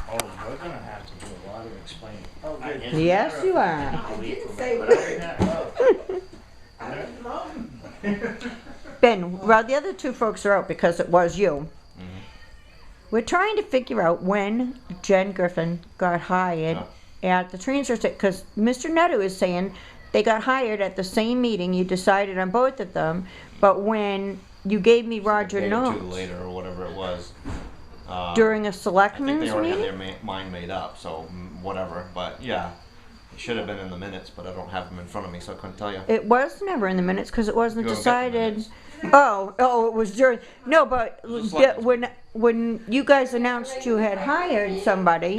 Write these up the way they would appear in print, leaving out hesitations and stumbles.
Oh, we're gonna have to do a lot of explaining. Oh, good. Yes, you are. I didn't say But what. I didn't know. Ben, well, the other two folks are out because it was you. We're trying to figure out when Jen Griffin got hired at the transfer station, because Mr. Neto is saying they got hired at the same meeting, you decided on both of them, but when you gave me Roger Day or two notes later or whatever it was. during a I think selectmen's they already meeting? had their mind made up, so whatever. But yeah, it should have been in the minutes, but I don't have them in front of me, so I couldn't tell you. It was never in the minutes because it wasn't You haven't got the decided. minutes. Oh, it was during. No, but was a selectmen's when you guys announced you had hired somebody.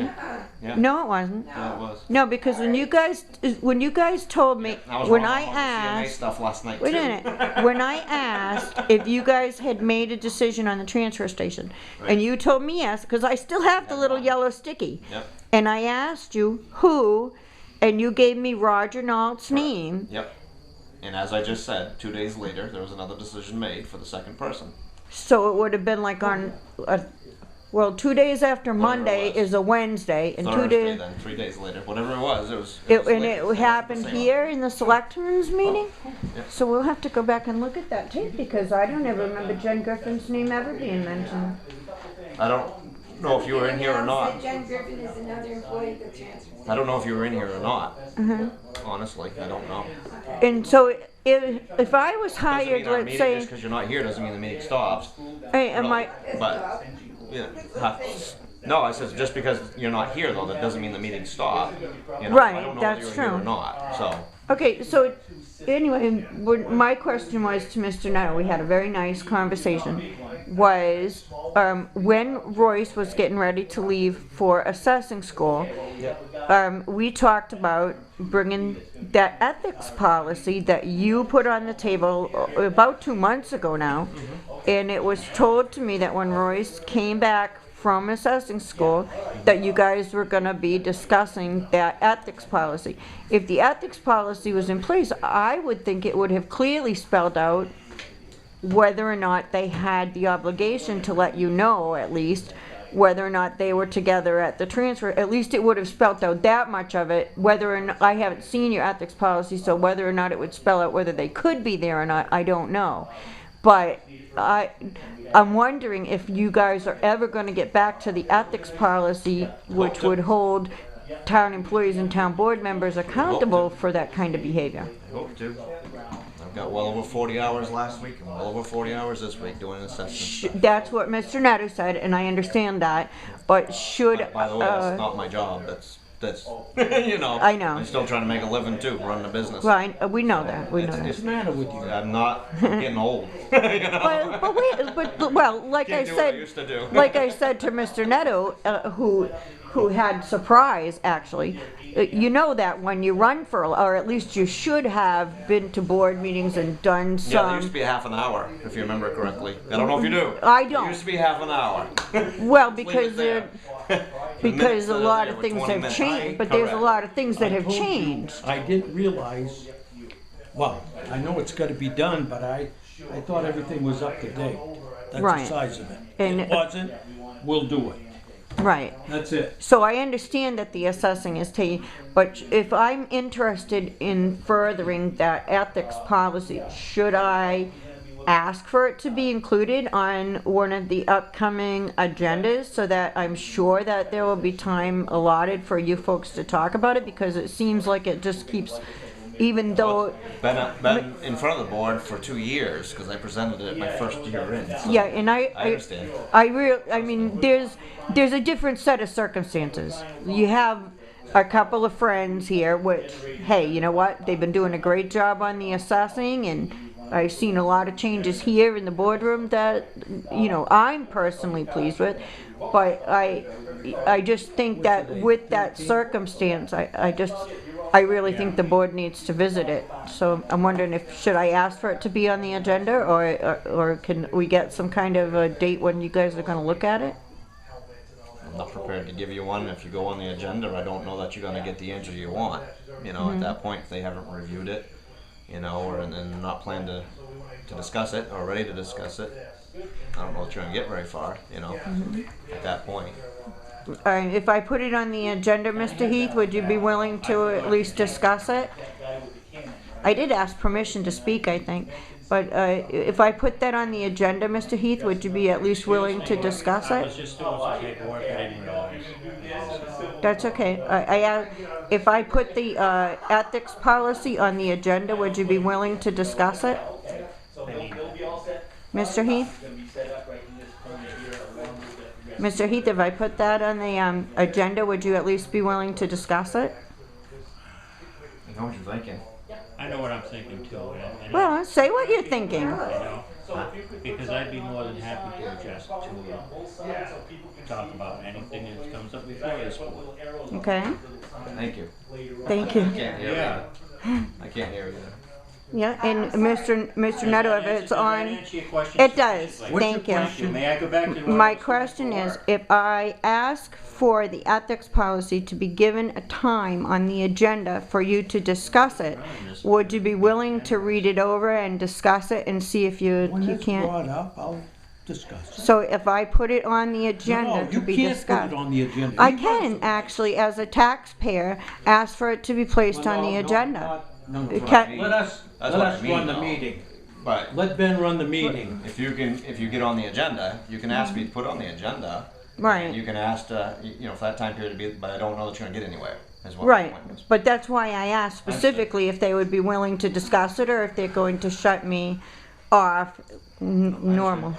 Yeah. No, it wasn't. Yeah, it was. No, because when you guys told me I was when wrong I on the CNA asked. stuff last night Wait too. a minute. When I asked if you guys had made a decision on the transfer station, Right. and you told me yes, because I still have the little yellow sticky, Yep. and I asked you who, and you gave me Roger Nault's name. Yep. And as I just said, 2 days later, there was another decision made for the second person. So it would have been like on, 2 days after Whatever Monday it was. is a Wednesday, and Thursday, 2 days. then 3 days later, whatever it was, it was. And later, it so happened the same here in the selectmen's meeting? Yeah. So we'll have to go back and look at that tape, because I don't ever remember Jen Griffin's name ever being mentioned. I don't know if you were in here or not. Announced that Jen Griffin is another employee of the transfer. I don't know if you were in here or not. Uh-huh. Honestly, I don't know. And so if I was Doesn't hired, mean our let's meeting, say, just because you're not here doesn't mean the meeting stops. hey, am No, I, But, yeah, no, I said just because you're not here though, that doesn't mean the meeting stopped. You know, Right, I don't know that's whether you're here true. or not, so. okay, so anyway, my question was to Mr. Neto, we had a very nice conversation, was when Royce was getting ready to leave for assessing school, we talked about bringing that ethics policy that you put on the table about 2 months ago now, and it was told to me that when Royce came back from assessing school, that you guys were gonna be discussing that ethics policy. If the ethics policy was in place, I would think it would have clearly spelled out whether or not they had the obligation to let you know, at least, whether or not they were together at the transfer. At least it would have spelled out that much of it, whether or not, I haven't seen your ethics policy, so whether or not it would spell out whether they could be there or not, I don't know. But I'm wondering if you guys are ever gonna get back to the ethics policy, which would hold town employees and town board members accountable for that kind of behavior. I hope to. I've got well over 40 hours last week and well over 40 hours this week doing assessment. That's what Mr. Neto said, and I understand that, but should, By the way, that's not my job. That's you know. I know. I'm still trying to make a living too, running a business. well, we know that, we know It's- that. What's the matter with you? I'm not getting old. You know? Well, like I Can't do what I said, used to do. like I said to Mr. Neto, who had surprise, actually, you know that when you run for, or at least you should have been to board meetings and done Yeah, there used to some, be half an hour, if you remember correctly. I don't know if you do. I It don't. used to be half an hour. well, Leave it because there. because The a minutes lot that are of there things were 20 have minutes. changed, but there's a Correct. lot of things that I have told you, changed. I didn't realize, well, I know it's gotta be done, but I thought everything was up to date. That's Right. the size of it. And- It wasn't, we'll do it. Right. That's it. So I understand that the assessing is taking, but if I'm interested in furthering that ethics policy, should I ask for it to be included on one of the upcoming agendas so that I'm sure that there will be time allotted for you folks to talk about it? Because it seems like it just keeps, even though, Been in front of the board for 2 years, because I presented it my first year in. So yeah, and I understand. I mean, there's a different set of circumstances. You have a couple of friends here, which, hey, you know what? They've been doing a great job on the assessing, and I've seen a lot of changes here in the boardroom that, you know, I'm personally pleased with. But I just think that with that circumstance, I really think the board needs to visit it. So I'm wondering should I ask for it to be on the agenda, or can we get some kind of a date when you guys are gonna look at it? I'm not prepared to give you one. If you go on the agenda, I don't know that you're going to get the answer you want. You know, at that point, if they haven't reviewed it, you know, or and then not planned to discuss it or ready to discuss it, I don't know that you're going to get very far, you know, at that point. if I put it on the agenda, Mr. Heath, would you be willing to at least discuss it? I did ask permission to speak, I think, but if I put that on the agenda, Mr. Heath, would you be at least willing to discuss I was it? just doing some paperwork, I didn't realize. That's okay. If I put the ethics policy on the agenda, would you be willing to discuss it? Mr. Heath? Mr. Heath, if I put that on the agenda, would you at least be willing to discuss it? I know what you're thinking. I know what I'm thinking too. And Well, say what you're thinking. you know, because I'd be more than happy to adjust to talk about anything that comes up before this board. Okay? Thank you. Thank you. I can't hear Yeah. you. I can't hear you. Yeah, and Mr. Neto, if it's Does that on, answer your question it does. sufficiently? Thank you. Thank you. May I go back to the My question is, if I ask for the ethics policy to be given a time on the agenda for you to discuss it, would you be willing to read it over and discuss it and see if When you it's can't? brought up, I'll discuss it. So if I put it on the agenda No, to be you can't discussed? put it on the agenda. I can actually, as a taxpayer, ask for it to be placed on the agenda. No, no, It no. can't- Let us That's what I run mean, the though. meeting. But Let Ben run the meeting. if you get on the agenda, you can ask me to put on the agenda. Right. And you can ask to, you know, for that time period to be, but I don't know that you're gonna get anywhere, is what the Right, point is. but that's why I asked specifically if they would be willing to discuss it or if they're going to shut me off normal.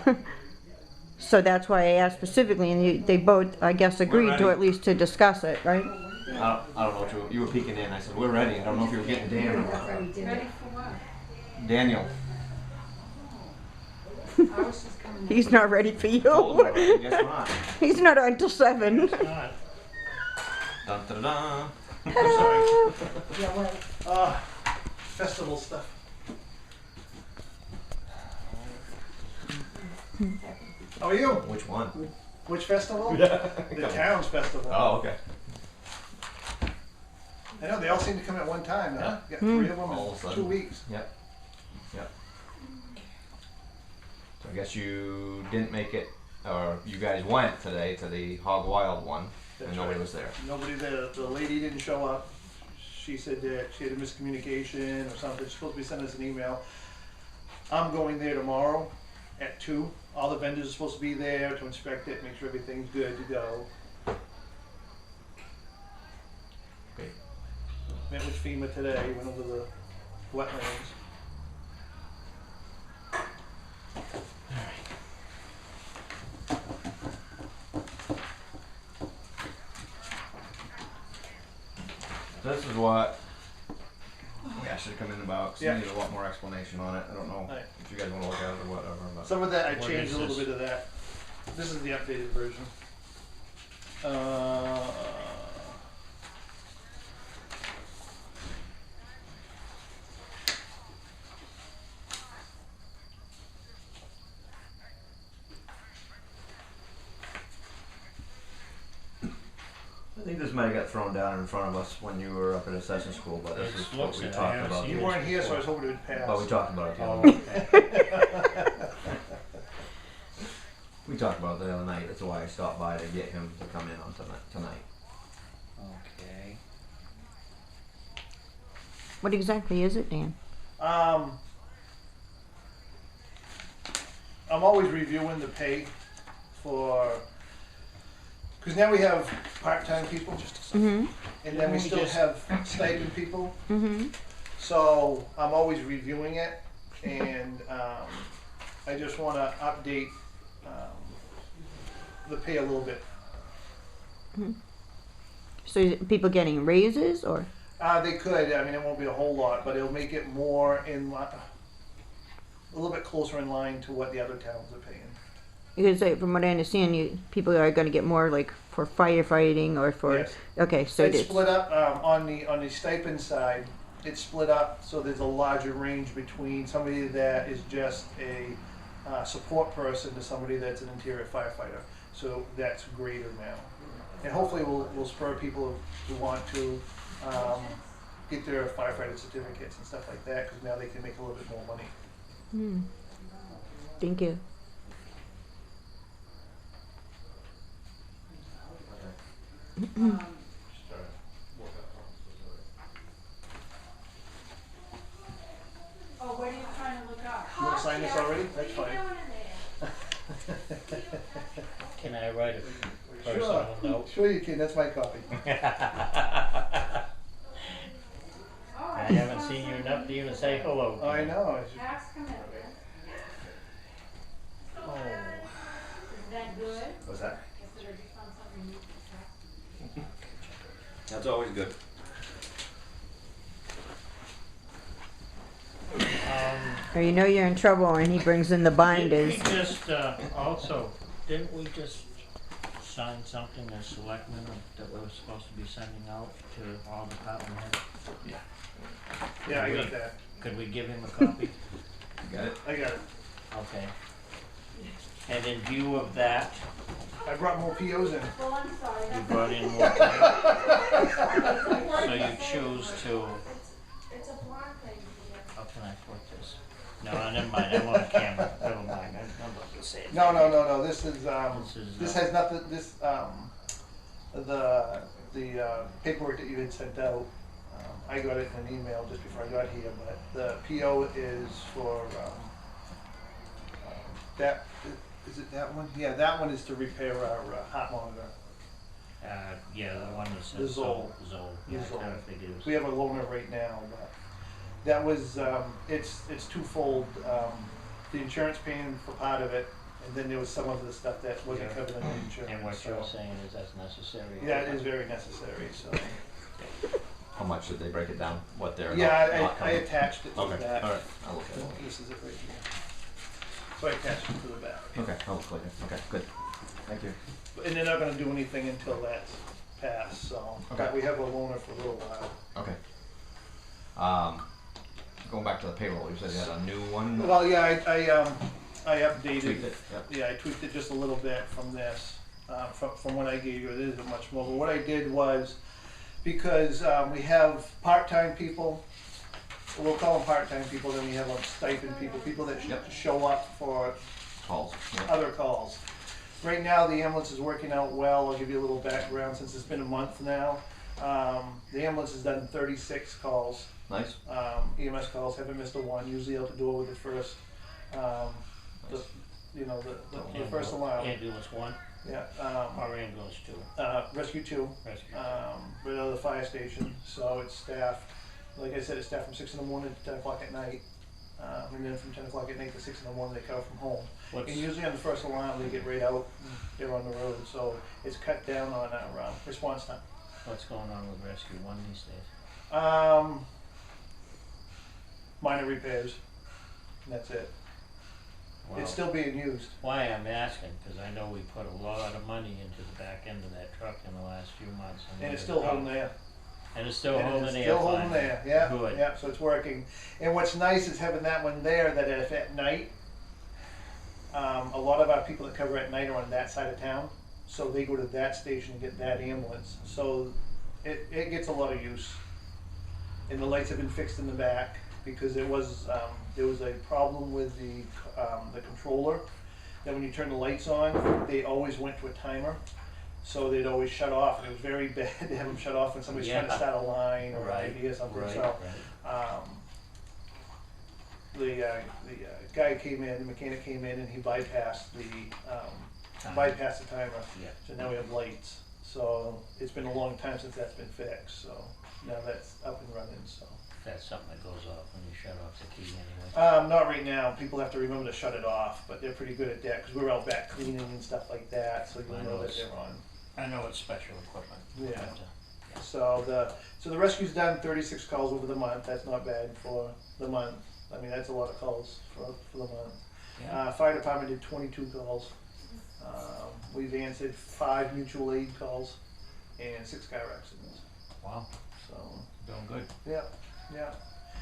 So that's why I asked specifically, and they both, I guess, agreed to ready. at least to discuss it, right? I don't know what you were peeking in. I said, we're ready. I don't know if you were getting Dan or not. Ready for what? Daniel. I was just coming. He's not ready for Told him you. already. Guess not. He's not on till 7. Not. Dun, dun, dun. Ta-da. Festival stuff. How are you? Which one? Which festival? The town's festival. Oh, okay. I know, they all seem to come at one time, huh? Yeah. Got 3 of them All of a in sudden. 2 weeks. Yep. Yep. So I guess you didn't make it, or you guys went today to the Hog Wild one, That's and nobody right. was there. Nobody there. The lady didn't show up. She said that she had a miscommunication or something. She's supposed to be sending us an email. I'm going there tomorrow at 2. All the vendors are supposed to be there to inspect it, make sure everything's good to go. Okay. Met with FEMA today, went over the wetlands. This is what I should come in about, 'cause Yeah. you need a lot more explanation on it. I don't know Right. if you guys want to look at it or whatever, but. Some of that I What changed is a little this? bit of that. This is the updated version. I think this might have got thrown down in front of us when you were up at assessment school, but this It is what looks we it. I talked haven't about. seen You it. weren't here, so I was hoping it would pass. But we talked about it the Oh, other night. okay. We talked about it the other night. That's why I stopped by to get him to come in on tonight. Okay. What exactly is it, Dan? I'm always reviewing the pay for, because now we have part-time people, Mm-hmm, and then we still have stipend people. mm-hmm. So I'm always reviewing it, and I just want to update the pay a little bit. So is it people getting raises or? They could. I mean, it won't be a whole lot, but it'll make it more in a little bit closer in line to what the other towns are paying. Because from what I understand, people are going to get more like for firefighting or for. Yes. Okay, so It's it's. split up on the stipend side. It's split up so there's a larger range between somebody that is just a support person to somebody that's an interior firefighter. So that's greater now, and hopefully we'll spur people who want to get their firefighter certificates and stuff like that, because now they can make a little bit more money. Hmm. Thank you. Oh, what are you trying to look up? You wanna sign this already? That's What are fine. you doing in there? Can I write a personal Sure, note? sure you can, that's my copy. Oh, I haven't seen you enough to even say hello. I know. Tax commitment. Oh. Is that good? What's that? Yes, I just found something new for tax. That's always good. Or you know you're in trouble when he brings in the binders. Didn't we just, also, didn't we just sign something as selectmen that we were supposed to be sending out to all department heads? Yeah, I got that. Could we give him a copy? You got it? I got it. Okay. And in view of that, I brought more POs in. Well, I'm sorry. you that's- brought in more so you choose to, It's a blonde thing here. how can I put this? No, never mind, I want a camera, never mind, I'm about to say it. No, this is, this has nothing, this, the paperwork that you had sent out, I got it in an email just before I got here, but the PO is for, that, is it that one? Yeah, that one is to repair our heart monitor. Yeah, the one that The says Zoll. Zoll, The yeah, I Zoll. kinda figured We have a loaner right now, but that was, it's twofold. The insurance paying for part of it, and then there was some of the stuff that wasn't Yeah. covered under insurance. And what so- you're saying is that's necessary? Yeah, it is very necessary, so. How much did they break it down? What they're Yeah, not I covering? attached it to Okay, that. alright, I'll look at it. This is it right here. So I attached it to the back. Okay, I'll look later. Okay, good. Thank you. And they're not gonna do anything until that's passed, so. But Okay. we have a loaner for a little while. Okay. Going back to the payroll, you said you had a new one? Well, yeah, I updated. Tweaked it, yep. Yeah, I tweaked it just a little bit from this, from what I gave you. It isn't much more, but what I did was, because we have part-time people, we'll call them part-time people, then we have stipend people, people that Yep. show up for Calls. Yep. other calls. Right now, the ambulance is working out well. I'll give you a little background since it's been a month now. The ambulance has done 36 calls. Nice. EMS calls, haven't missed a one, usually out the door with the first, the first alarm. Ambulance one Yeah, or ambulance two? rescue two, Rescue. right out of the fire station, so it's staffed, like I said, it's staffed from 6 in the morning to 10 o'clock at night. And then from 10 o'clock at night to 6 in the morning, they come from home. What's, And usually on the first alarm, they get right out, and they're on the road, so it's cut down on our response time. what's going on with rescue one these days? Minor repairs, and that's it. Wow. It's still being used. Why I'm asking, because I know we put a lot of money into the back end of that truck in the last few months. And it's still holding there. And it's still And holding it's there. Still holding finally. there, yeah, Good. yeah, so it's working. And what's nice is having that one there, that if at night, a lot of our people that cover at night are on that side of town, so they go to that station and get that ambulance. So it gets a lot of use. And the lights have been fixed in the back, because there was a problem with the controller, that when you turn the lights on, they always went to a timer. So they'd always shut off, and it was very bad to have them shut off when somebody's trying to Yeah. start a line or Right, an idea or something, right, so. right. The guy came in, the mechanic came in, and he bypassed the timer. Yeah. So now we have lights. So it's been a long time since that's been fixed, so now that's up and running, so. That's something that goes off when you shut off the key anyway. Not right now, people have to remember to shut it off, but they're pretty good at that, cause we're out back cleaning and stuff like that, so I you'll know know that it's- they're on. I know it's special equipment. Yeah. But, So the rescue's done 36 calls over the month, that's not bad for the month. I mean, that's a lot of calls for the month. yeah. Fire department did 22 calls. We've answered 5 mutual aid calls and 6 car accidents. Wow, So, doing good. yeah, yeah.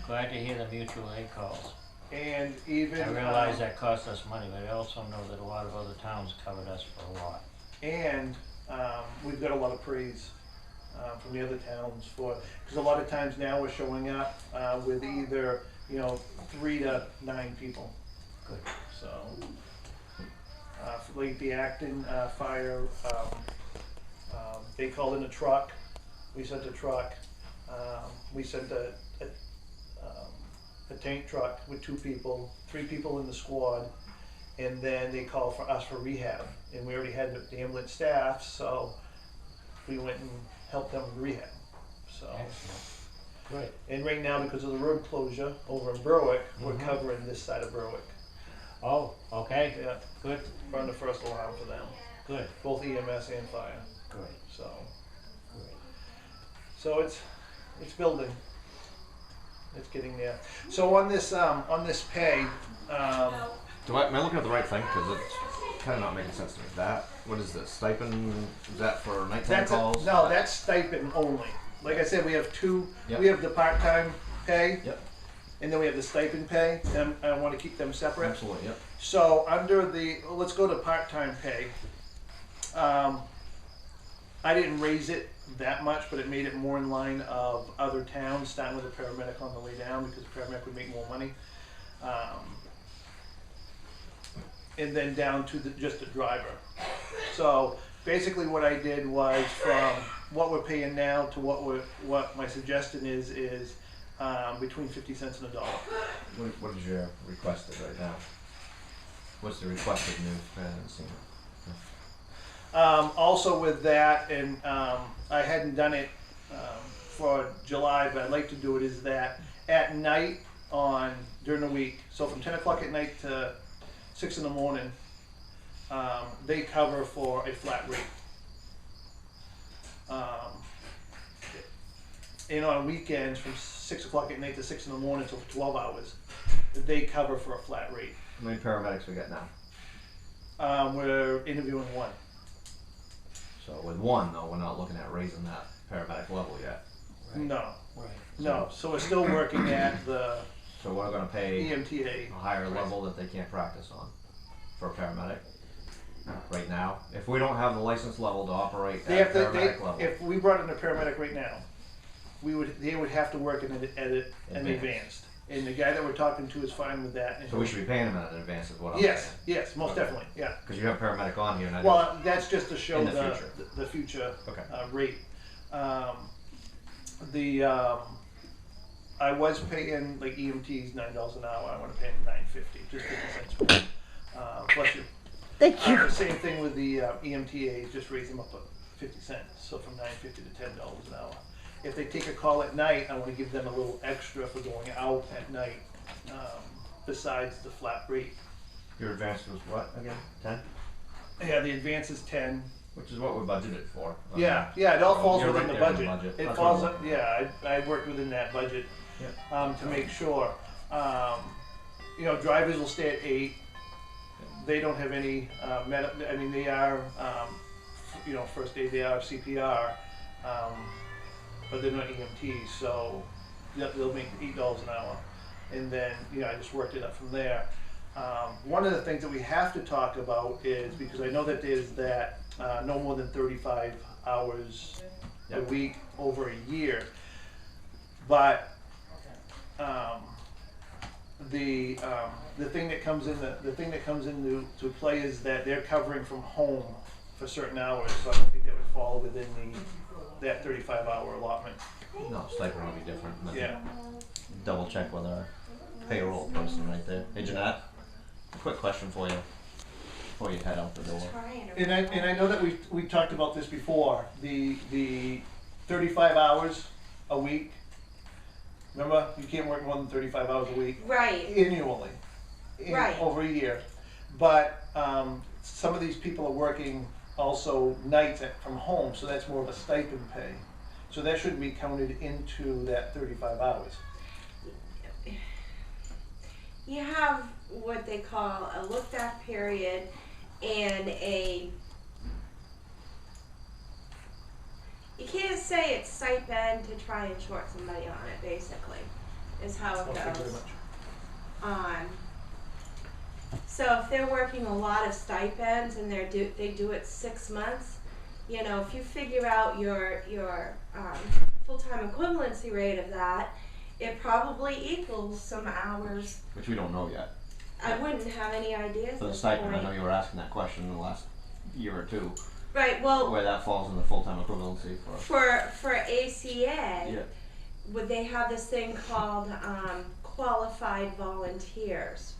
Glad to hear the mutual aid calls. And even. I realize that cost us money, but I also know that a lot of other towns covered us for a lot. And we've got a lot of praise from the other towns for, because a lot of times now we're showing up with either, 3 to 9 people. Good. So, like the Acton Fire They called in a truck, we sent a truck, we sent a tank truck with 2 people, 3 people in the squad, and then they called for us for rehab, and we already had the ambulance staff, so we went and helped them with rehab, so. Right. And right now, because of the road closure over in Berwick, we're covering this side of Berwick. Oh, okay, Yeah, good, we're on the first alarm for them, good, both EMS and fire, great, so. great. So it's building. It's getting there. So on this pay, Am I looking at the right thing? Because it's kind of not making sense to me. What is this? Stipend? Is that for nighttime that's calls? no, that's stipend only. Like I said, we have 2. Yep. We have the part-time pay, Yep. and then we have the stipend pay. And I want to keep them separate. Absolutely, yep. So under let's go to part-time pay. I didn't raise it that much, but it made it more in line of other towns, starting with a paramedic on the way down, because the paramedic would make more money. And then down to just the driver. So basically what I did was, from what we're paying now to what my suggestion is between 50 cents and $1. What is your requested right now? What's the requested new? I haven't seen it. Also with that, and I hadn't done it for July, but I'd like to do it, is that at night during the week, so from 10 o'clock at night to 6 in the morning, they cover for a flat rate. And on weekends, from 6 o'clock at night to 6 in the morning, so for 12 hours, they cover for a flat rate. How many paramedics we got now? We're interviewing 1. So with 1 though, we're not looking at raising that paramedic level yet. No, Right. no. So we're still working at the So we're going to pay EMTA. a higher level that they can't practice on for a paramedic right now. If we don't have the license level to operate They at have to. paramedic level, If we brought in a paramedic right now, they would have to work in an advanced. And the guy that we're talking to is fine with that. And so we should be paying them in advance is what I'm Yes, saying. yes, most Okay. definitely, yeah. Because you have a paramedic on here and I Well, that's just to show In the the future. the future Okay. rate. I was paying like EMTs $9 an hour. I want to pay them $9.50, just 50 cents more. Bless you. Thank you. The same thing with the EMTAs, just raise them up at 50 cents, so from $9.50 to $10 an hour. If they take a call at night, I want to give them a little extra for going out at night, besides the flat rate. Your advance was what again? 10? Yeah, the advance is 10. Which is what we budgeted for. Yeah, it all falls You're within right the there in the budget. budget. It That's falls, what I'm- yeah, I worked within that budget, Yeah. to make sure. Drivers will stay at 8. They don't have any, they are, first aid, they are CPR, but they're not EMTs, so they'll make $8 an hour. And then, I just worked it up from there. One of the things that we have to talk about is, because I know that there's that, no more than 35 hours a Yep. week over a year. But, the thing that comes into play is that they're covering from home for certain hours, so I don't think that would fall within that 35-hour allotment. No, stipend would be different. Let me Yeah. Double check with our payroll person right there. Hey Jeanette, a quick question for you before you head out the door. And I know that we talked about this before, the 35 hours a week. Remember, you can't work more than 35 hours a week Right. annually, Right. over a year. But some of these people are working also nights from home, so that's more of a stipend pay. So that shouldn't be counted into that 35 hours. You have what they call a look back period and you can't say it's stipend to try and short somebody on it, basically, is how it Well, thank you very goes. much. So if they're working a lot of stipends and they do it 6 months, if you figure out your full-time equivalency rate of that, it probably equals some hours. Which we don't know yet. I wouldn't have any idea at For the this stipend, I point. know you were asking that question in the last year or two. Right, well, where that falls in the full-time equivalency for. for ACA, Yeah. would they have this thing called qualified volunteers?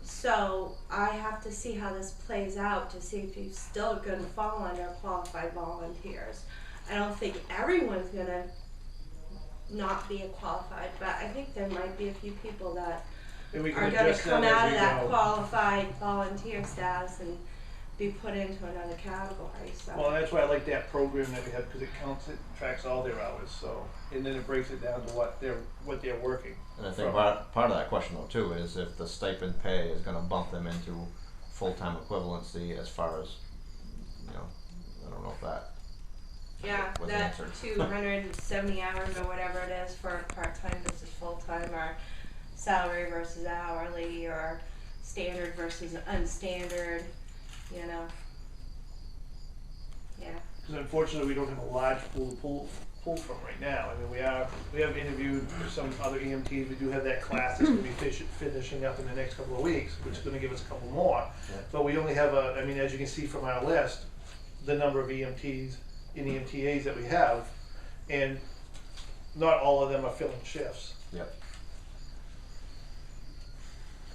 So I have to see how this plays out to see if you're still going to fall under qualified volunteers. I don't think everyone's going to not be a qualified, but I think there might be a few people that And we are can going to adjust come that out as of we that go. qualified volunteer status and be put into another category. So. Well, that's why I like that program that we have, because it counts, it tracks all their hours, so, and then it breaks it down to what they're working. And I think from. part of that question though too is if the stipend pay is gonna bump them into full-time equivalency as far as, you know, I don't know if that Yeah, was that answered. 270 hours or whatever it is for part-time versus full-time, or salary versus hourly, or standard versus unstandard, you know. Yeah. Because unfortunately, we don't have a large pool to pull from right now. I mean, we have interviewed some other EMTs. We do have that class that's going to be finishing up in the next couple of weeks, which is going to give us a couple more. Yeah. But we only have I mean, as you can see from our list, the number of EMTs and EMTAs that we have, and not all of them are filling shifts. Yep.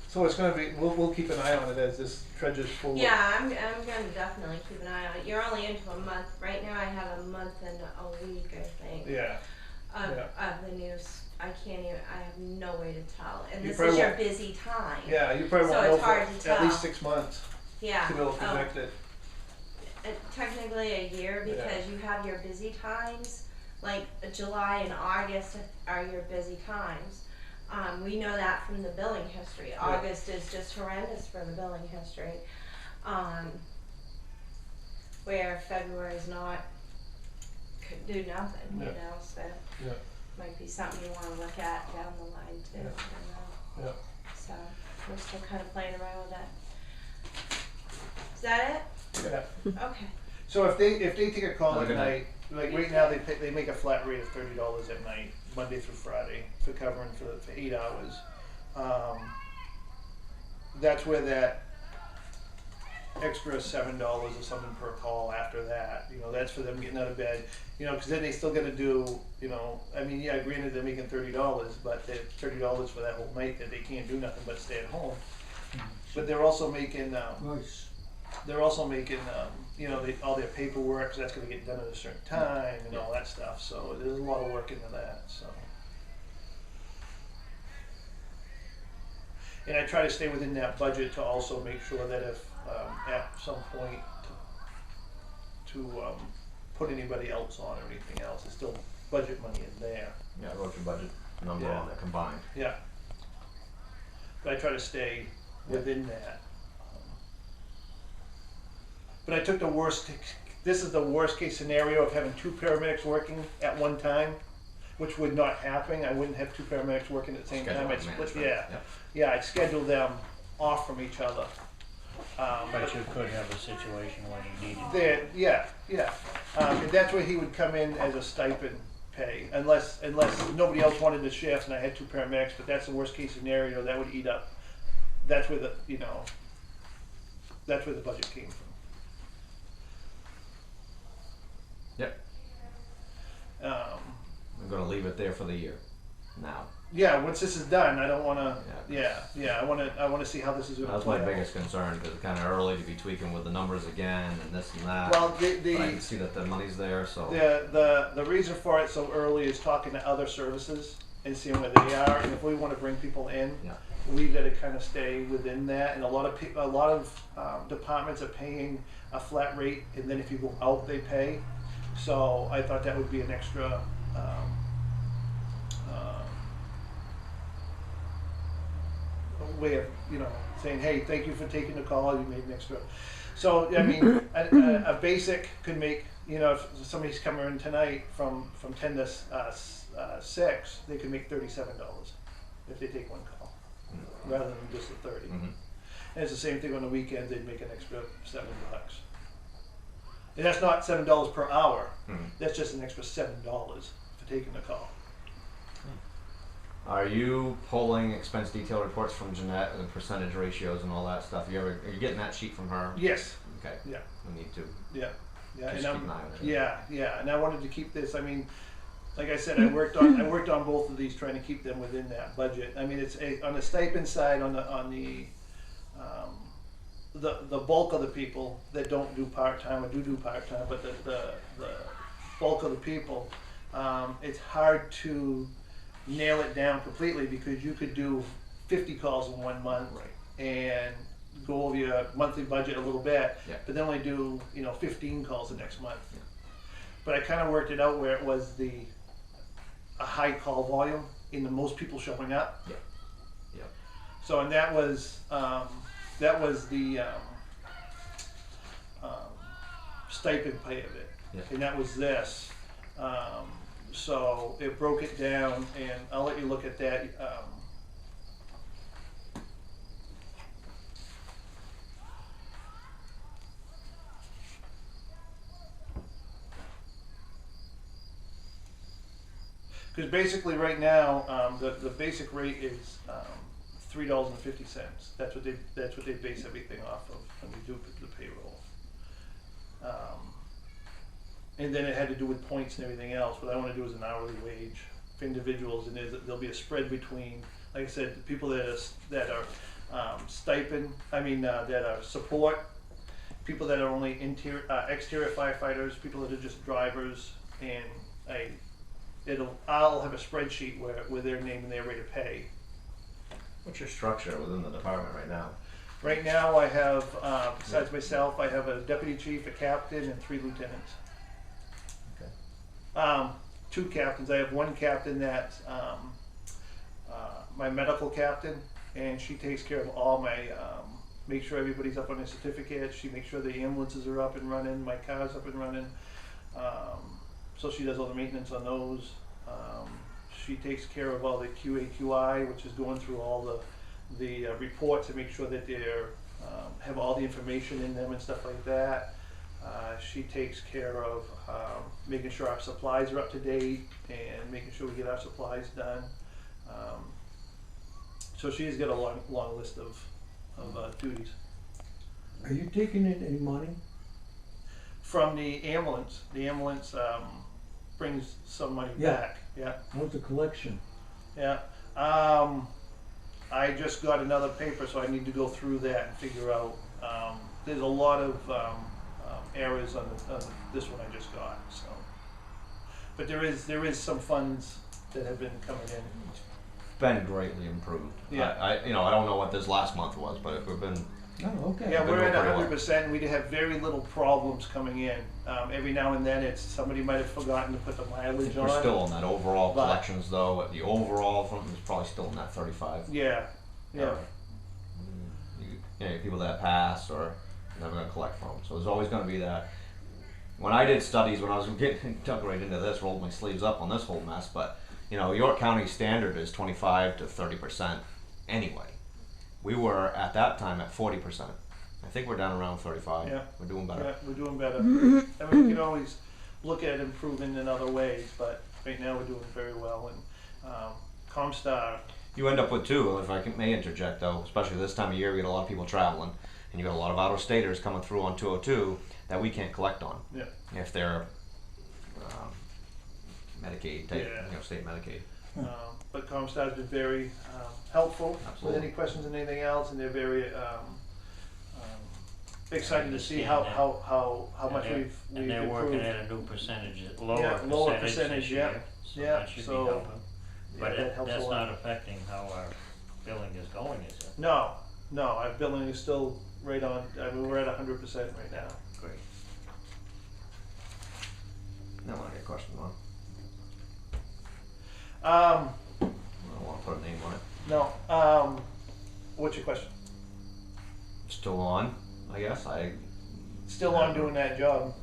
So it's going to be, we'll keep an eye on it as this trudges forward. Yeah, I'm gonna definitely keep an eye on it. You're only into a month. Right now I have a month and a week, I think, Yeah. of the news. I can't even, I have no way to tell. And You this probably is your won't- busy time. Yeah, you probably So won't know it's for hard to at tell. least 6 months Yeah. to be able to Oh. predict it. Technically a year, because you have your busy times, like July and August are your busy times. We know that from the billing history. August is just horrendous for the billing history. Where February's not, could do nothing, you Yeah. know, so Yeah. might be something you wanna look at down the line too, Yeah. I don't know. Yeah. So, we're still kinda playing around with it. Is that it? Yeah. Okay. So if they take a call Have a at good night, like right now they make a flat rate of $30 at night, Monday through Friday, for covering for 8 hours. That's where that extra $7 or something per call after that, you know, that's for them getting out of bed, you know, because then they still got to do, you know, I mean, yeah, granted they're making $30, but they're $30 for that whole night that they can't do nothing but stay at home. But they're also making Nice. you know, all their paperwork, so that's gonna get done at a certain time and all that stuff, so there's a lot of work into that, so. And I try to stay within that budget to also make sure that if, at some point to put anybody else on or anything else, there's still budget money in there, Yeah, I wrote your budget number Yeah. on it combined. yeah. But I try to stay within that. But I took this is the worst case scenario of having 2 paramedics working at one time, which would not happen. I wouldn't have 2 paramedics working at the same time. I'd Scheduling split, management. yeah. Yeah, I'd schedule them off from each other. But you could have a situation where you needed. And that's where he would come in as a stipend pay, unless nobody else wanted the shift and I had 2 paramedics, but that's the worst case scenario, that would eat up. That's where the budget came from. Yep. I'm gonna leave it there for the year now. Yeah, once this is done, I don't wanna, Yeah. I wanna see how this is gonna That's play my out. biggest concern, because it's kinda early to be tweaking with the numbers again and this and that. Well, But I can see that the money's there, so. the reason for it so early is talking to other services and seeing where they are, and if we wanna bring people in, Yeah. we've gotta kinda stay within that, and a lot of departments are paying a flat rate, and then if you go out, they pay. So I thought that would be an extra, way of, saying, hey, thank you for taking the call, you made an extra. So, I mean, a basic could make, if somebody's coming in tonight from 10 to 6, they could make $37 if they take one call, rather than just the 30. Mhm. And it's the same thing on the weekend, they'd make an extra $7. And that's not $7 per hour, Mhm. that's just an extra $7 for taking the call. Are you pulling expense detail reports from Jeanette and percentage ratios and all that stuff? Are you getting that sheet from her? Yes, Okay, yeah, we need to. yeah. Yeah, Just and keep an eye on it. yeah, and I wanted to keep this, I mean, like I said, I worked on both of these, trying to keep them within that budget. I mean, on the stipend side, on the bulk of the people that don't do part-time or do part-time, but the bulk of the people, it's hard to nail it down completely, because you could do 50 calls in 1 month and go over your monthly budget a little bit, Yeah. but then only do 15 calls the next month. But I kind of worked it out where it was a high call volume in the most people showing up. Yeah. Yeah. So, and that was the stipend pay of it, Yeah. and that was this. So it broke it down, and I'll let you look at that. Because basically right now, the basic rate is $3.50. That's what they base everything off of when we do the payroll. And then it had to do with points and everything else. What I want to do is an hourly wage for individuals, and there'll be a spread between, like I said, the people that are stipend. That are support, people that are only exterior firefighters, people that are just drivers, and I'll have a spreadsheet with their name and their rate of pay. What's your structure within the department right now? Right now, I have, besides myself, I have a deputy chief, a captain, and 3 lieutenants. Okay. 2 captains. I have 1 captain that's my medical captain, and she takes care of all my, make sure everybody's up on their certificates. She makes sure the ambulances are up and running, my car's up and running. So she does all the maintenance on those. She takes care of all the QA/QI, which is going through all the reports to make sure that they're have all the information in them and stuff like that. She takes care of making sure our supplies are up to date and making sure we get our supplies done. So she's got a long list of duties. Are you taking in any money? From the ambulance. The ambulance brings some money back. Yeah. How's the collection? Yeah. I just got another paper, so I need to go through that and figure out. There's a lot of errors on this one I just got. So, but there is some funds that have been coming in. Been greatly improved. Yeah. I don't know what this last month was, but if we've been. Oh, okay. Yeah, Been we're at doing pretty well. 100%. We have very little problems coming in. Every now and then, somebody might have forgotten to put the I mileage think on. we're still on that overall But- collections though. The overall from is probably still in that 35. Yeah. Yeah. People that pass or never gonna collect from. So there's always gonna be that. When I did studies, when I was getting dug right into this, rolled my sleeves up on this whole mess, but York County standard is 25 to 30% anyway. We were at that time at 40%. I think we're down around 35. Yeah. We're doing better. Yeah, we're doing better. I mean, we can always look at improving in other ways, but right now we're doing very well. And Comstar, You end up with too, if I may interject though, especially this time of year, we get a lot of people traveling, and you got a lot of out-of-staters coming through on 202 that we can't collect on. yeah, If they're Medicaid type, Yeah. state Medicaid. but Comstar's been very helpful Absolutely. with any questions and anything else, and they're very excited to see understand how much And we've And they're improved. working at a new percentage, lower Yeah, lower percentage percentage, this yeah. year, so Yeah, that should be so, helping. Yeah, But that helps a that's lot. not affecting how our billing is going, is it? No, our billing is still right on. I mean, we're at 100% right now. Great. No one get a question on. Um, I don't want to put a name on it. no. What's your question? Still on, I guess. Still on doing that job.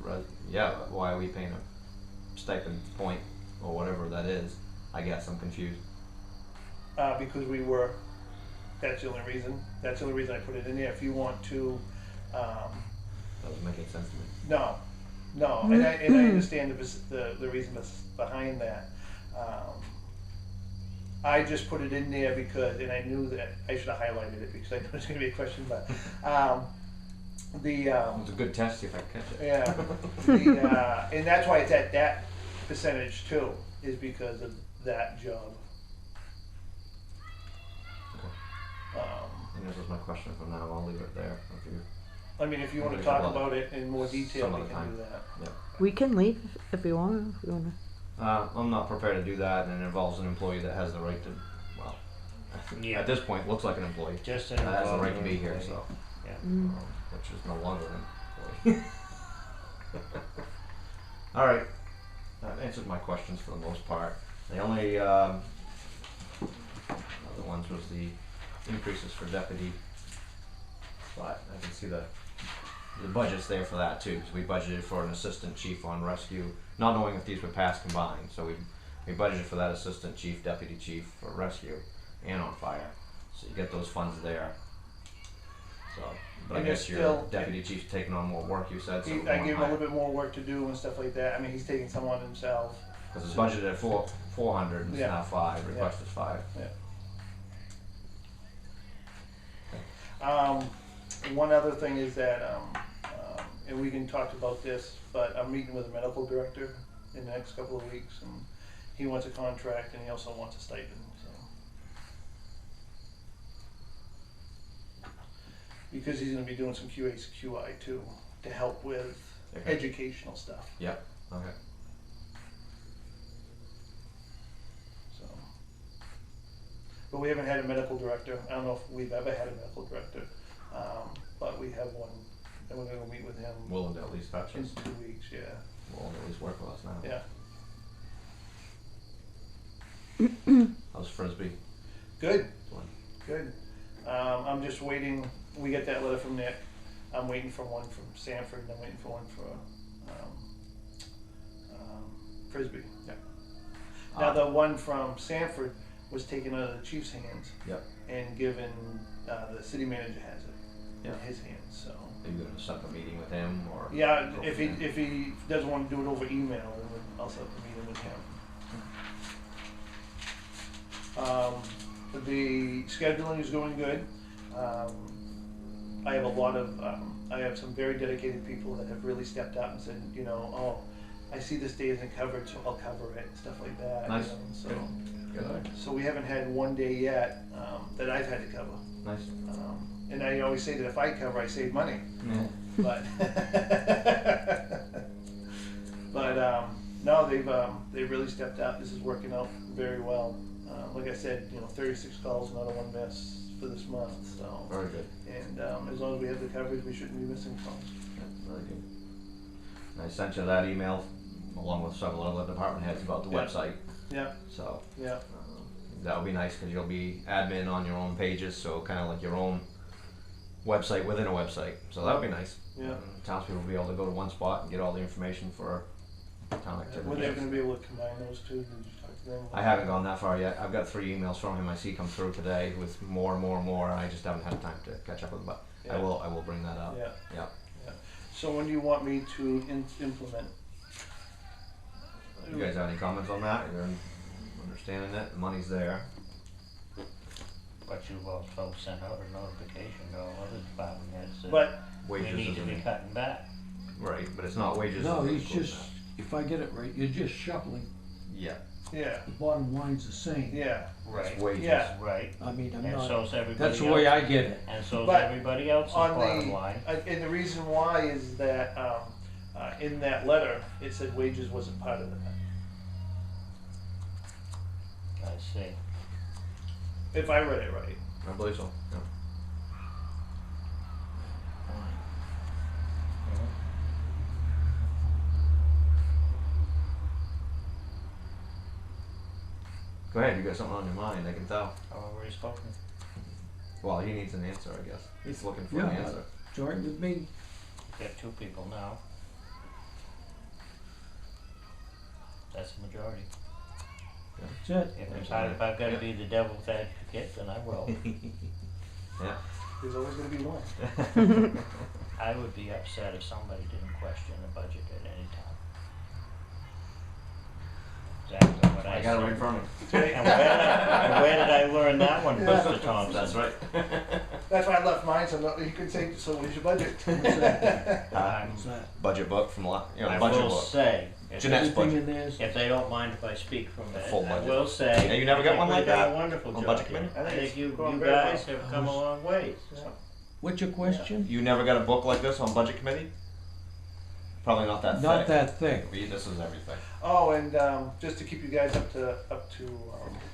Yeah, why are we paying a stipend point or whatever that is? I guess I'm confused. Because we were. That's the only reason. That's the only reason I put it in there. If you want to, Doesn't make any sense to me. no, and I understand the reason that's behind that. I just put it in there because, and I knew that I should have highlighted it because I knew it was going to be a question, but The, It's a good test, see if I can catch it. yeah, and that's why it's at that percentage too, is because of that job. And this was my question for now, I'll leave it there. If you, I mean, if you wanna Maybe talk some other- about it in more detail, some we other can time. do that. We can leave if you want. If you want to. I'm not prepared to do that, and it involves an employee that has the right to, well, Yeah. at this point, looks like an employee. Just an That has the involved right to be here, employee. so, Yeah. which is no longer an employee. All right, that answered my questions for the most part. The only other ones was the increases for deputy, but I can see the budget's there for that too, because we budgeted for an assistant chief on rescue, not knowing if these would pass combined, so we budgeted for that assistant chief, deputy chief for rescue and on fire, so you get those funds there. So, but I And guess it's your still- deputy chief's taking on more work, you said, so I we're gave going him a higher. little bit more work to do and stuff like that. I mean, he's taking some on himself. Because it's budgeted at 400 and it's Yeah. now 5, request is 5. One other thing is that, and we can talk about this, but I'm meeting with the medical director in the next couple of weeks, and he wants a contract and he also wants a stipend, so. Because he's gonna be doing some QA/QI too, to help with Okay. educational stuff, Yep, okay. so. But we haven't had a medical director. I don't know if we've ever had a medical director, but we have one, and we're gonna meet with him Willing to at least touch in us. 2 weeks, yeah. Willing to at least work with us now. Yeah. How's Frisbee Good, doing? good. I'm just waiting, we got that letter from Nick. I'm waiting for one from Sanford, and I'm waiting for one for, Frisbee. Yep. Now, the one from Sanford was taken out of the chief's hands Yep. and given, the city manager has it in Yeah. his hands, so. Are you going to set up a meeting with him or? Yeah, go if from there? if he doesn't wanna do it over email, then I'll set up a meeting with him. The scheduling is going good. I have a lot of, I have some very dedicated people that have really stepped up and said, you know, oh, I see this day isn't covered, so I'll cover it, and stuff like that. Nice. You know, Good. so we haven't had one day yet, that I've had to cover. Nice. And I always say that if I cover, I save money. Yeah. But no, they've really stepped up. This is working out very well. Like I said, 36 calls, not a one miss for this month. So, Very good. and as long as we have the coverage, we shouldn't be missing calls. Yeah, very good. And I sent you that email along with several other department heads about the Yeah. website. Yeah, So yeah, that would be nice because you'll be admin on your own pages, so kind of like your own website within a website. So that would be nice. yeah. Townspeople will be able to go to one spot and get all the information for town Were they activities. going to be able to combine those two? Did you talk to them? I haven't gone that far yet. I've got 3 emails from him I see come through today with more and more and more, and I just haven't had time to catch up with them. But Yeah. I will bring that up. Yeah. Yeah. So when do you want me to implement? You guys have any comments on that? You're understanding it? The money's there. But you've also sent out a notification to all other department heads that But we Wages need to be isn't cutting back. right, but it's not wages. No, that he's include just, if I get it right, you're just shuffling. that. Yeah. yeah, The bottom line's the same. yeah, It's wages. Yeah. Right, I mean, I'm and not, so's everybody that's the way else. I get it. And so's But everybody else's on bottom the, line. and the reason why is that, in that letter, it said wages wasn't part of that. I see. If I read it right. I believe so. Yeah. Go ahead, you got something on your mind, I can tell. I've already spoken. Well, he needs an answer, I guess. He's looking for Yeah. an answer. Join with me. Got 2 people now. That's the majority. That's it. If I've gotta be the devil's advocate, then I will. Yeah. There's always gonna be one. I would be upset if somebody didn't question the budget at any time. Exactly what I I got it right in said. front of me. And where did I learn that one, Mr. Thompson? That's right. That's why I left mine, so you can say, so what is your budget? What's that? Budget book from I budget will book. say, if Jeanette's Everything budget. in there's, if they don't mind if I speak from that, full I budget. will say. Yeah, you never I got think one like we've done that a wonderful on job budget here. committee? I I think think it's you going very guys well. have come a long ways. what's your question? You never got a book like this on budget committee? Probably not that Not thick. that thick. This is everything. Oh, and just to keep you guys up to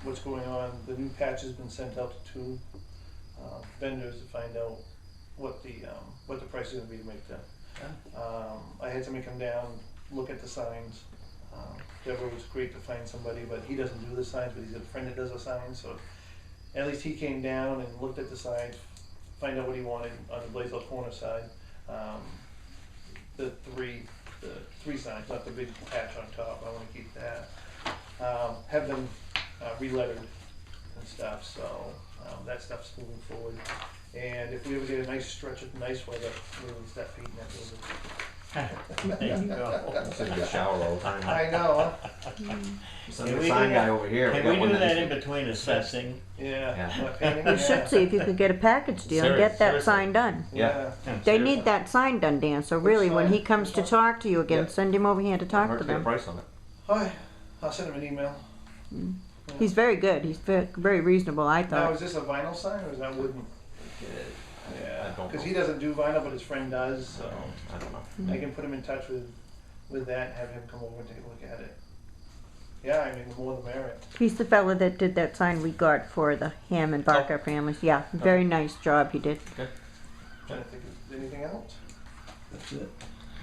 what's going on, the new patch has been sent out to 2 vendors to find out what the price is going to be to make them. I had somebody come down, look at the signs. Deborah was great to find somebody, but he doesn't do the signs, but he's got a friend that does the signs, so at least he came down and looked at the signs, find out what he wanted on the Blaisdell corner side. The three signs, not the big patch on top. I want to keep that. Have them re-lettered and stuff. So that stuff's moving forward. And if we ever get a nice stretch of nice weather, we'll start painting that building. There you go. I'm sitting in the shower all the time. I know, huh? Send Can the we sign do guy that- over here. Can got we one do that needs in to- between assessing? Yeah. Yeah. Not painting, You should see if you could get a package deal and get that Seriously. sign done. Yeah. They need that sign done, Dan, so really, when he comes to talk to you again, Yeah. send him over here to talk Hard to to get a them. price on it. Alright, I'll send him an email. He's very good, he's very reasonable, I Now, thought. is this a vinyl sign or is that wooden? I Yeah, don't because know. he doesn't do vinyl, but his friend does, so I don't know. I can put him in touch with that and have him come over and take a look at it. Yeah, I mean, the more the merrier. He's the fellow that did that sign we got for the Ham and Barker families, yeah, very nice job he did. Trying to think of anything else. That's it.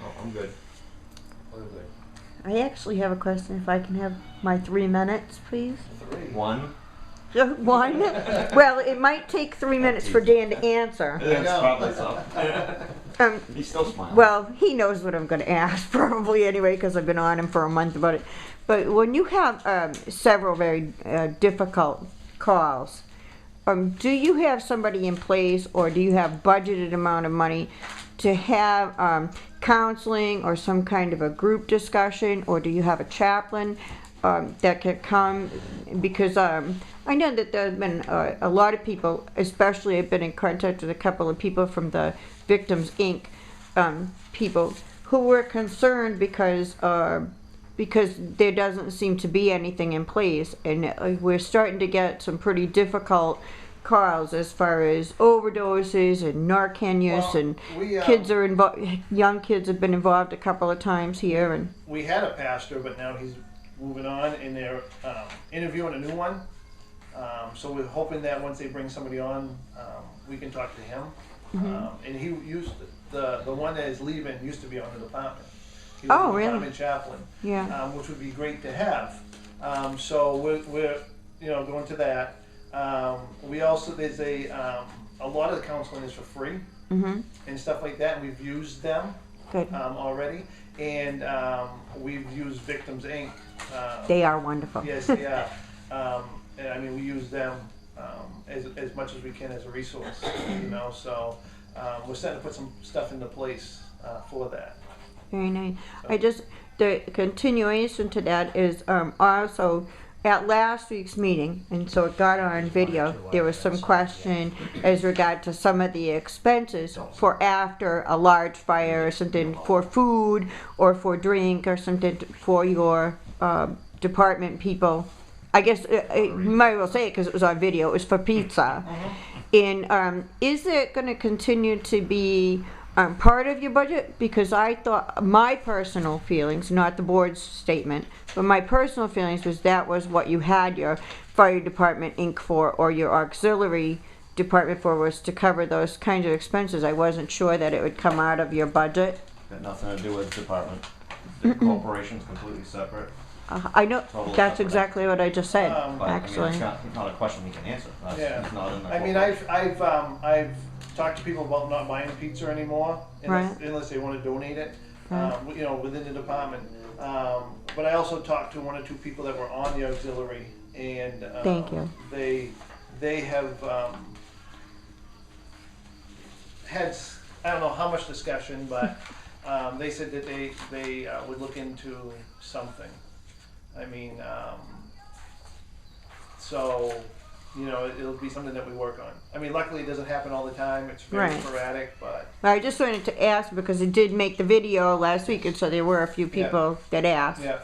Oh, I'm good. I actually have a question, if I can have my 3 minutes, please? 3. One. One? Well, it might take 3 minutes for Dan to answer. That's know. probably so. He's still smiling. Well, he knows what I'm going to ask probably anyway, because I've been on him for a month about it. But when you have several very difficult calls, do you have somebody in place, or do you have budgeted amount of money to have counseling or some kind of a group discussion, or do you have a chaplain that can come? Because I know that there have been a lot of people, especially I've been in contact with a couple of people from the Victims Inc. People who were concerned because there doesn't seem to be anything in place, and we're starting to get some pretty difficult calls as far as overdoses and Narcan use, Well, and we, kids are involved. Young kids have been involved a couple of times here, and We had a pastor, but now he's moving on, and they're interviewing a new one. So we're hoping that once they bring somebody on, we can talk to him. And he used the one that is leaving used to be on the department. He was Oh, the really? department chaplain, yeah. which would be great to have. So we're going to that. We also there's a lot of the counseling is for free Mhm. and stuff like that. And we've used them Good. already, and we've used Victims Inc. They are wonderful. Yes, yeah. And I mean, we use them as much as we can as a resource, So we're starting to put some stuff into place for that. Very nice. I just, the continuation to that is also at last week's meeting, and so it got on video, there was some question as regard to some of the expenses for after a large fire or something, for food or for drink or something for your department people. I guess you might as well say it because it was on video, it was for pizza. And is it going to continue to be part of your budget? Because I thought, my personal feelings, not the board's statement, but my personal feelings was that was what you had your fire department Inc. for, or your auxiliary department for, was to cover those kinds of expenses. I wasn't sure that it would come out of your budget. Got nothing to do with the department. The corporation's completely separate. I know, Totally that's separate. exactly what I just said, But, But I mean, actually. it's not a question we can answer. That's Yeah. it's not in the I mean, corporation. I've talked to people about not buying pizza anymore unless they want to donate it, Right. within the department. But I also talked to 1 or 2 people that were on the auxiliary, and Thank you. They have had I don't know how much discussion, but they said that they would look into something. I mean, so you know, it'll be something that we work on. I mean, luckily it doesn't happen all the time, it's very Right. sporadic, but, I just wanted to ask because it did make the video last week, and so there were a few people that asked. yeah.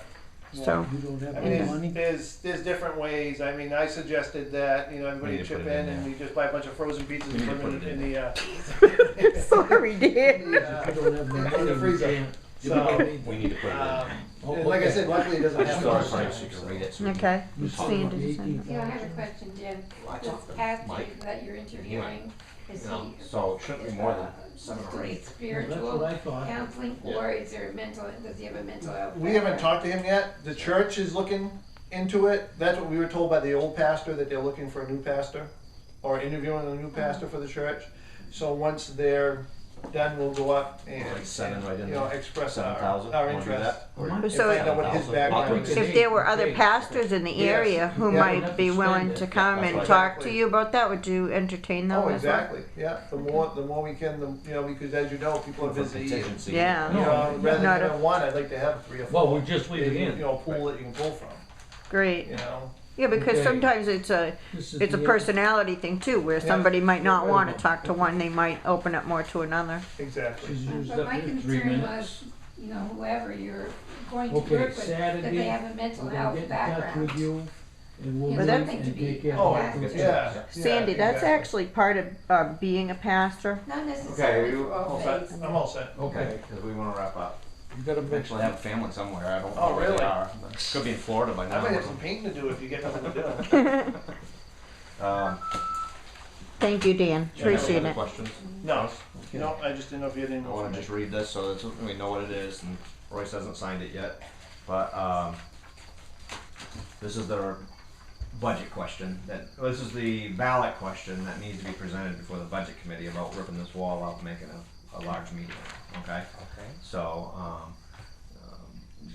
So, You don't have I any mean, money? there's different ways. I mean, I suggested that, you know, everybody We need to chip put it in in and there. we just buy a bunch of frozen pizzas We need and to put put it it in in the, sorry, Dan. You don't have no in money. the freezer. You So, don't need We need to put it in. and like I said, luckily it doesn't Just happen all start the time. so you can read it. So we can- Okay. You Talk say Sandy, it's Sandy. Yeah, I have a question, Jim. I This talked to pastor Mike. that you're interviewing, is You know, he so it shouldn't be more than 7 or 8. That's spiritual what I thought. counseling, or is there mental, does he have a mental health? We haven't background? talked to him yet. The church is looking into it. That's what we were told by the old pastor, that they're looking for a new pastor or interviewing a new pastor for the church. So once they're done, we'll go up and, Like 7 right in you know, there. express our 7,000. our Wanna do interest. that? Or- Well, And So- find out what his 7,000. background is. If there were other pastors in the Yes. area who Yeah. might be willing to come That's and right. talk to you about that, would you entertain them Oh, as well? exactly, yeah. The more we can, you know, because as you know, people are For busy. contingency. Yeah. You know, rather Not than a- a one, I'd like to have 3 or 4. Well, we just leave it You in. know, a pool that you can pull from, Great. you know? Yeah, because Okay. sometimes it's a This is it's a the- personality thing too, where Yeah. somebody might not Yeah. want to talk to one, they might open up more to another. Exactly. She's used But up my your 3 concern minutes. was, you know, whoever you're going to Okay, work with, that Saturday, they have a mental we're gonna health get in touch background. with you, and we'll Yeah, meet but and that's- take care Oh, of it. yeah. Sandy, Yeah, that's exactly. actually part of being a pastor. Not necessarily you for all All set? faiths. I'm all set. Okay, because we want to wrap up. You gotta We mix actually have a family somewhere. I don't know Oh, where they really? are. Could be in Florida by I now. might have some painting to do if you get nothing to do. Thank you, Dan. Appreciate Any it. other questions? No, no, I just didn't know if you had any I more. want to just read this so that we know what it is, and Royce hasn't signed it yet. But this is the budget question. This is the ballot question that needs to be presented before the budget committee about ripping this wall out and making a large meeting. Okay. Okay. So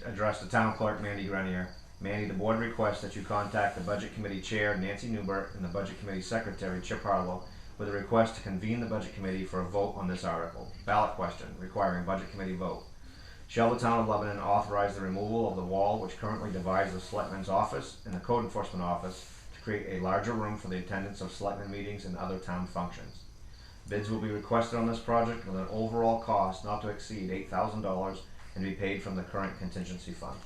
address the town clerk, Mandy Grenier. Mandy, the board requests that you contact the budget committee chair, Nancy Newbert, and the budget committee secretary, Chip Harlow, with a request to convene the budget committee for a vote on this article. Ballot question requiring budget committee vote. Shall the town of Lebanon authorize the removal of the wall which currently divides the selectman's office and the code enforcement office to create a larger room for the attendance of selectmen meetings and other town functions? Bids will be requested on this project with an overall cost not to exceed $8,000 and be paid from the current contingency fund.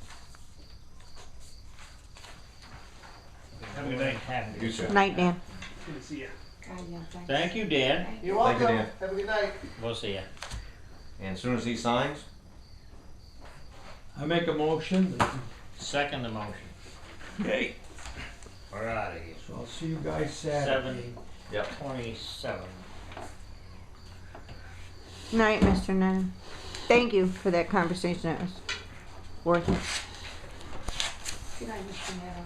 Have a good night. Have You too. Night, Dan. Good to see you. God, yeah, thanks. Thank you, Dan. You're Thank you, welcome. Dan. Have a good night. We'll see ya. And as soon as he signs, I make a motion, Second the motion. okay, We're out of here. so I'll see you guys Saturday. 7:27. Night, Mr. Nennan. Thank you for that conversation. It was worth it. Good night, Mr. Nettle.